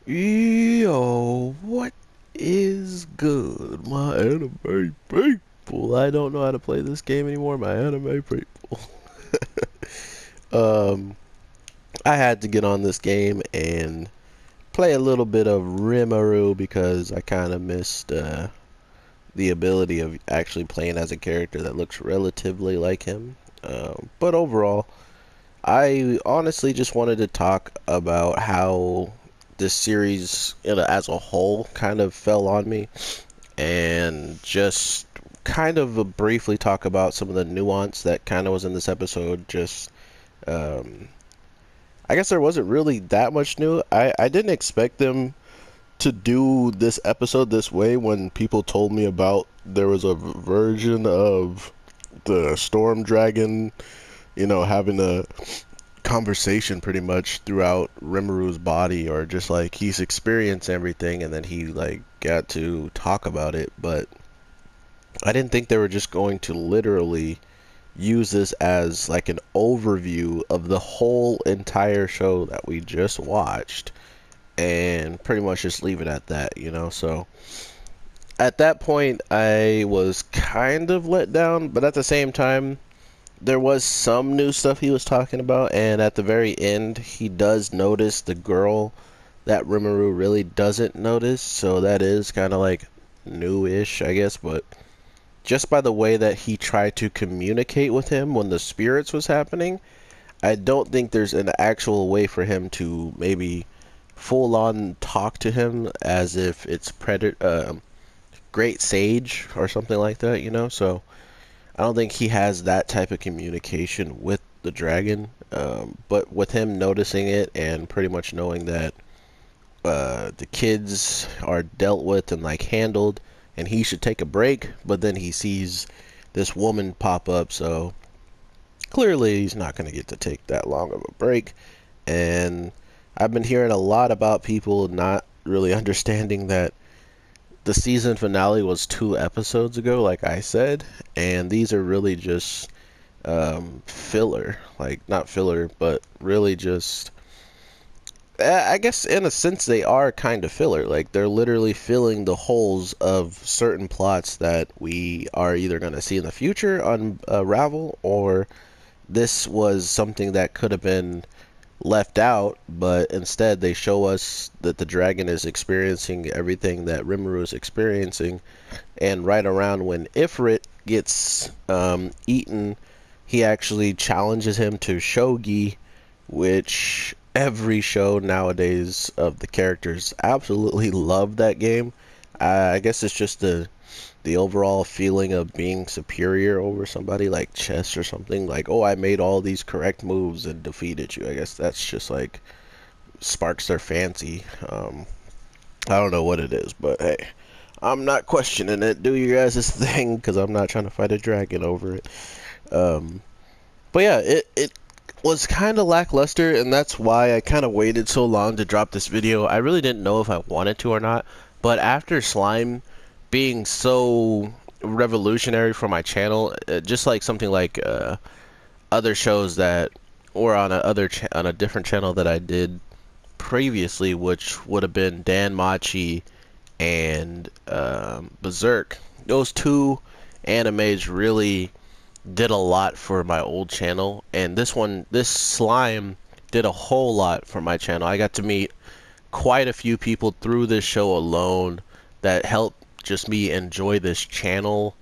Yo, what is good, my anime people? I don't know how to play this game anymore, my anime people. um, I had to get on this game and play a little bit of Rimuru because I kind of missed the ability of actually playing as a character that looks relatively like him. But overall, I honestly just wanted to talk about how this series as a whole kind of fell on me and just kind of briefly talk about some of the nuance that kind of was in this episode. Just, um, I guess there wasn't really that much new. I didn't expect them to do this episode this way when people told me about there was a version of the Storm Dragon, having a conversation pretty much throughout Rimuru's body, or just like he's experienced everything and then he like got to talk about it. But I didn't think they were just going to literally use this as like an overview of the whole entire show that we just watched and pretty much just leave it at that. So at that point I was kind of let down, but at the same time there was some new stuff he was talking about, and at the very end, he does notice the girl that Rimuru really doesn't notice, so that is kind of like new-ish, I guess, but just by the way that he tried to communicate with him when the spirits was happening, I don't think there's an actual way for him to maybe full-on talk to him as if it's Great Sage or something like that. So I don't think he has that type of communication with the dragon, but with him noticing it and pretty much knowing that the kids are dealt with and like handled, and he should take a break, but then he sees this woman pop up, so clearly he's not going to get to take that long of a break. And I've been hearing a lot about people not really understanding that the season finale was 2 episodes ago, like I said, and these are really just filler. Like, not filler, but really just, I guess in a sense they are kind of filler. Like, they're literally filling the holes of certain plots that we are either going to see in the future unravel, or this was something that could have been left out, but instead they show us that the dragon is experiencing everything that Rimuru is experiencing, and right around when Ifrit gets eaten, he actually challenges him to shogi, which every show nowadays of the characters absolutely love that game. I guess it's just the overall feeling of being superior over somebody, like chess or something. Like, oh, I made all these correct moves and defeated you. I guess that's just like sparks their fancy. I don't know what it is, but hey, I'm not questioning it. Do you guys' thing, because I'm not trying to fight a dragon over it. Um, but yeah, it was kind of lackluster, and that's why I kind of waited so long to drop this video. I really didn't know if I wanted to or not, but after Slime being so revolutionary for my channel, just like something like other shows that, or on on a different channel that I did previously, which would have been Dan Machi and Berserk. Those two animes really did a lot for my old channel, and this Slime did a whole lot for my channel. I got to meet quite a few people through this show alone that helped just me enjoy this channel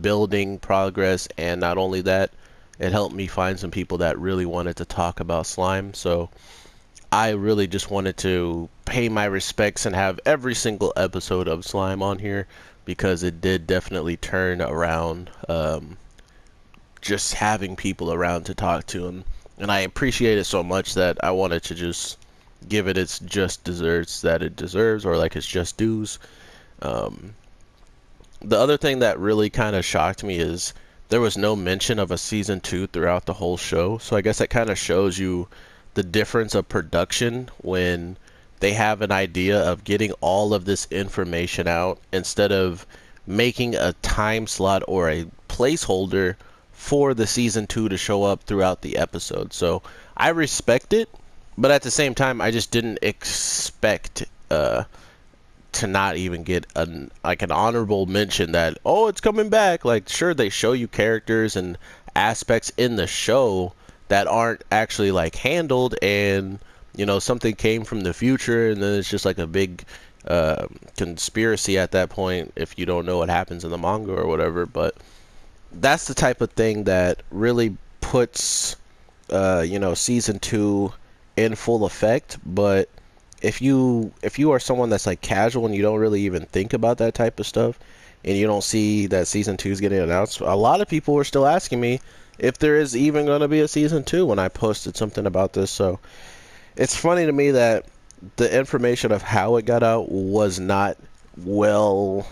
building progress, and not only that, it helped me find some people that really wanted to talk about slime. So I really just wanted to pay my respects and have every single episode of Slime on here, because it did definitely turn around just having people around to talk to, and I appreciate it so much that I wanted to just give it its just desserts that it deserves, or like its just dues. The other thing that really kind of shocked me is there was no mention of a season 2 throughout the whole show. So I guess that kind of shows you the difference of production when they have an idea of getting all of this information out instead of making a time slot or a placeholder for the season 2 to show up throughout the episode. So I respect it, but at the same time, I just didn't expect uh, to not even get an honorable mention that, oh, it's coming back. Like, sure, they show you characters and aspects in the show that aren't actually like handled, and something came from the future, and then it's just like a big conspiracy at that point if you don't know what happens in the manga or whatever. But that's the type of thing that really puts season 2 in full effect. But if you are someone that's like casual and you don't really even think about that type of stuff, and you don't see that season 2 is getting announced, a lot of people were still asking me if there is even going to be a season 2 when I posted something about this. So it's funny to me that the information of how it got out was not well,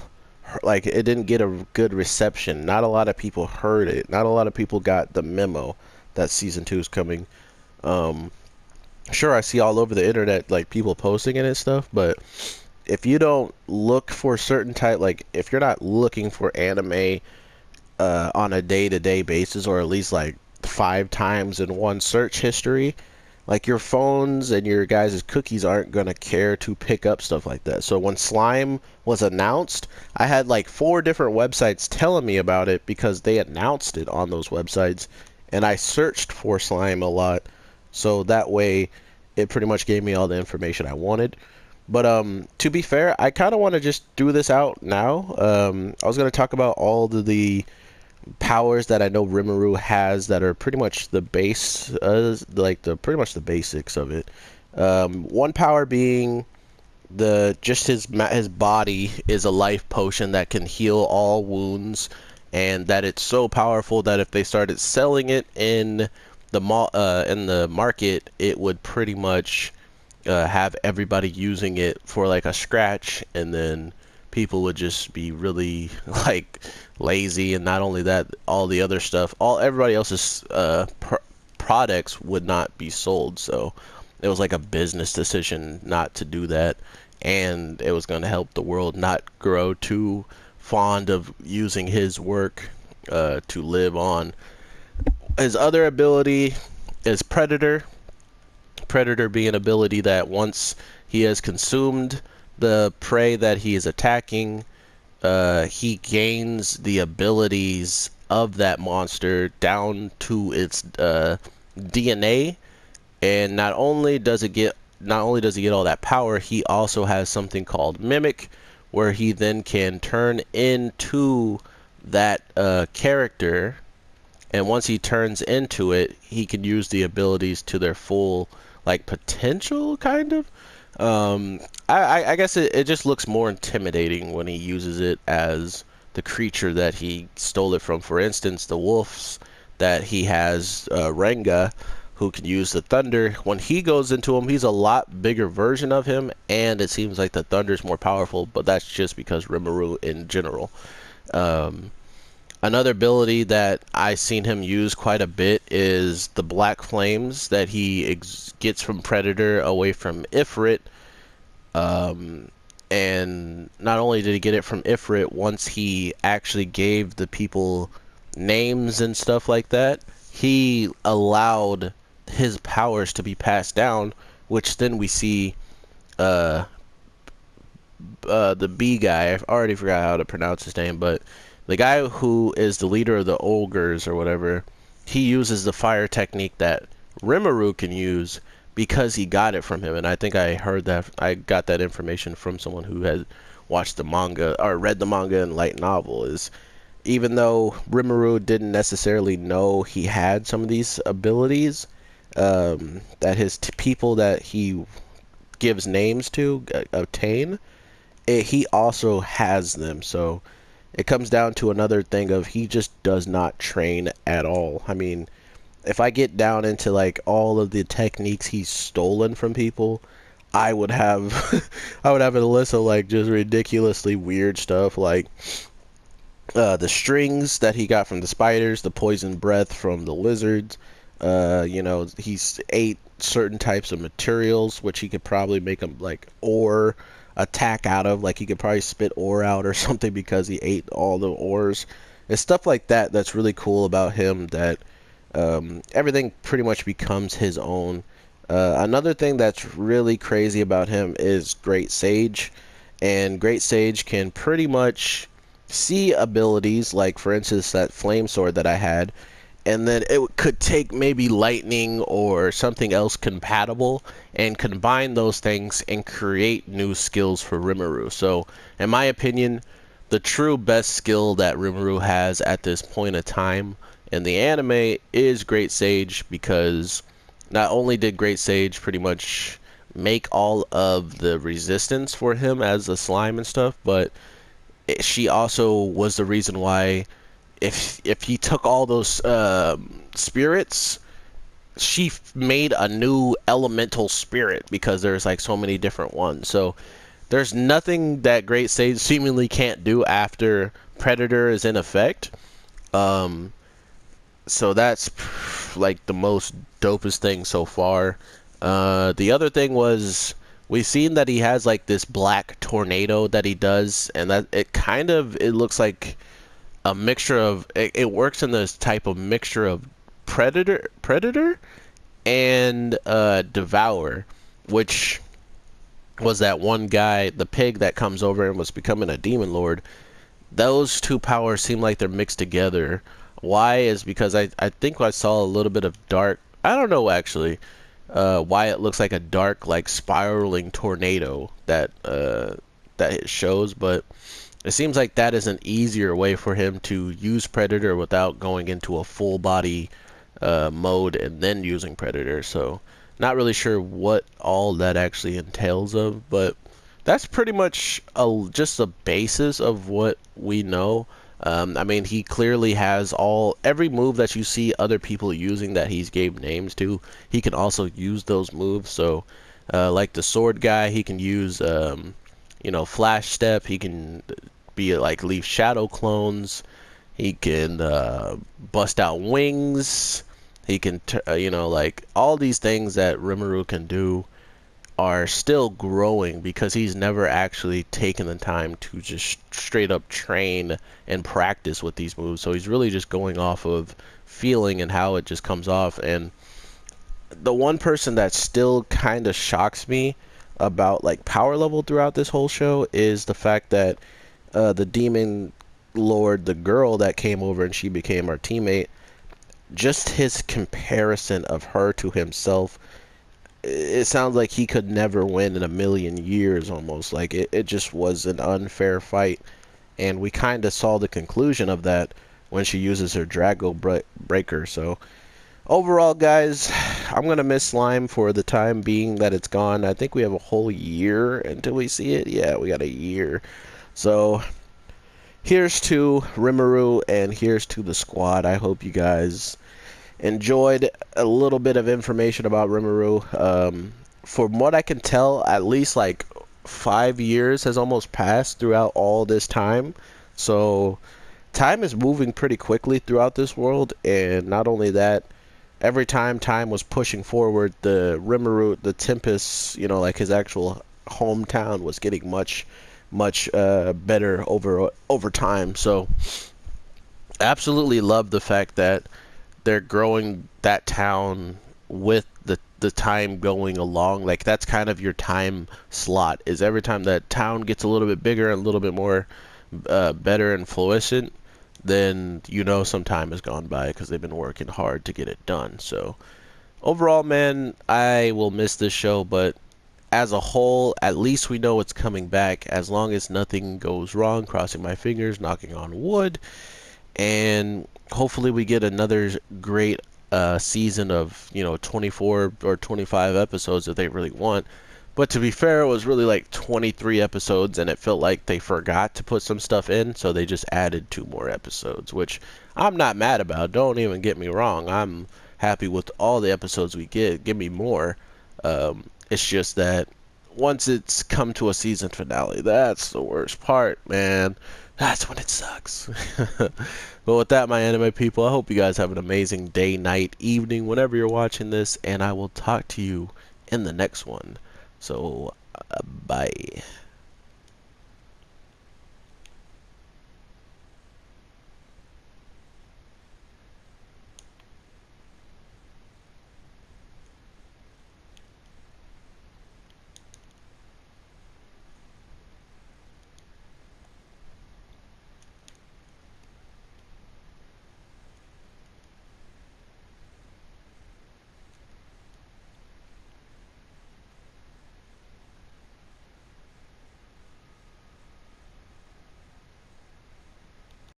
like, it didn't get a good reception. Not a lot of people heard it. Not a lot of people got the memo that season 2 is coming. Sure, I see all over the internet like people posting it and stuff, but if you don't look for certain type, like if you're not looking for anime on a day-to-day basis, or at least like 5 times in one search history, like your phones and your guys' cookies aren't gonna care to pick up stuff like that. So when Slime was announced, I had like 4 different websites telling me about it because they announced it on those websites, and I searched for Slime a lot, so that way it pretty much gave me all the information I wanted. But to be fair, I kind of want to just do this out now. I was gonna talk about all the powers that I know Rimuru has that are pretty much the base, like the pretty much the basics of it. One power being just his body is a life potion that can heal all wounds, and that it's so powerful that if they started selling it in the market, it would pretty much have everybody using it for like a scratch, and then people would just be really like lazy. And not only that, all the other stuff, everybody else's products would not be sold. So it was like a business decision not to do that, and it was going to help the world not grow too fond of using his work to live on. His other ability is Predator. Predator being an ability that once he has consumed the prey that he is attacking, he gains the abilities of that monster down to its DNA. And not only does he get all that power, he also has something called Mimic, where he then can turn into that character. And once he turns into it, he can use the abilities to their full like potential, kind of. I guess it just looks more intimidating when he uses it as the creature that he stole it from. For instance, the wolves that he has, Renga, who can use the thunder. When he goes into him, he's a lot bigger version of him, and it seems like the thunder's more powerful, but that's just because Rimuru in general. Another ability that I've seen him use quite a bit is the Black Flames that he gets from Predator away from Ifrit. And not only did he get it from Ifrit, once he actually gave the people names and stuff like that, he allowed his powers to be passed down, which then we see the B guy, I already forgot how to pronounce his name, but the guy who is the leader of the ogres or whatever, he uses the fire technique that Rimuru can use because he got it from him. And I think I got that information from someone who had watched the manga or read the manga and light novel. Is even though Rimuru didn't necessarily know he had some of these abilities, that his people that he gives names to obtain, he also has them. So it comes down to another thing of he just does not train at all. I mean, if I get down into like all of the techniques he's stolen from people, I would have I would have a list of like just ridiculously weird stuff, like the strings that he got from the spiders, the poison breath from the lizards. He's ate certain types of materials which he could probably make them like ore attack out of, like he could probably spit ore out or something because he ate all the ores. It's stuff like that that's really cool about him, that everything pretty much becomes his own. Another thing that's really crazy about him is Great Sage, and Great Sage can pretty much see abilities, like for instance that flame sword that I had, and then it could take maybe lightning or something else compatible and combine those things and create new skills for Rimuru. So in my opinion, the true best skill that Rimuru has at this point of time in the anime is Great Sage, because not only did Great Sage pretty much make all of the resistance for him as a slime and stuff, but she also was the reason why if he took all those spirits, she made a new elemental spirit, because there's like so many different ones. So there's nothing that Great Sage seemingly can't do after Predator is in effect. So that's like the most dopest thing so far. The other thing was, we've seen that he has like this black tornado that he does, and that it looks like a mixture of it works in this type of mixture of predator and devour, which was that one guy, the pig that comes over and was becoming a demon lord. Those two powers seem like they're mixed together. Why is because I think I saw a little bit of dark, I don't know actually why it looks like a dark, like spiraling tornado that that it shows, but it seems like that is an easier way for him to use Predator without going into a full body mode and then using Predator. So not really sure what all that actually entails of, but that's pretty much just the basis of what we know. I mean, he clearly has every move that you see other people using that he's gave names to. He can also use those moves. So like the sword guy, he can use flash step. He can be like leave shadow clones. He can bust out wings. He can like all these things that Rimuru can do are still growing, because he's never actually taken the time to just straight up train and practice with these moves. So he's really just going off of feeling and how it just comes off. And the one person that still kind of shocks me about like power level throughout this whole show is the fact that the demon lord, the girl that came over and she became our teammate, just his comparison of her to himself, it sounds like he could never win in a million years almost. Like it just was an unfair fight, and we kind of saw the conclusion of that when she uses her Drago Breaker. So overall, guys, I'm gonna miss Slime for the time being that it's gone. I think we have a whole year until we see it. Yeah, we got a year. So here's to Rimuru, and here's to the squad. I hope you guys enjoyed a little bit of information about Rimuru. From what I can tell, at least like 5 years has almost passed throughout all this time. So time is moving pretty quickly throughout this world, and not only that, every time was pushing forward, the Rimuru, the Tempest, like his actual hometown, was getting much better over time. So absolutely love the fact that they're growing that town with the time going along. Like that's kind of your time slot, is every time that town gets a little bit bigger and a little bit more better and flourishing, then some time has gone by, because they've been working hard to get it done. So overall, man, I will miss this show, but as a whole, at least we know it's coming back, as long as nothing goes wrong, crossing my fingers, knocking on wood. And hopefully we get another great season of 24 or 25 episodes if they really want. But to be fair, it was really like 23 episodes, and it felt like they forgot to put some stuff in, so they just added 2 more episodes, which I'm not mad about. Don't even get me wrong, I'm happy with all the episodes we get. Give me more. It's just that once it's come to a season finale, that's the worst part, man. That's when it sucks. But with that, my anime people, I hope you guys have an amazing day, night, evening, whenever you're watching this, and I will talk to you in the next one. So, bye.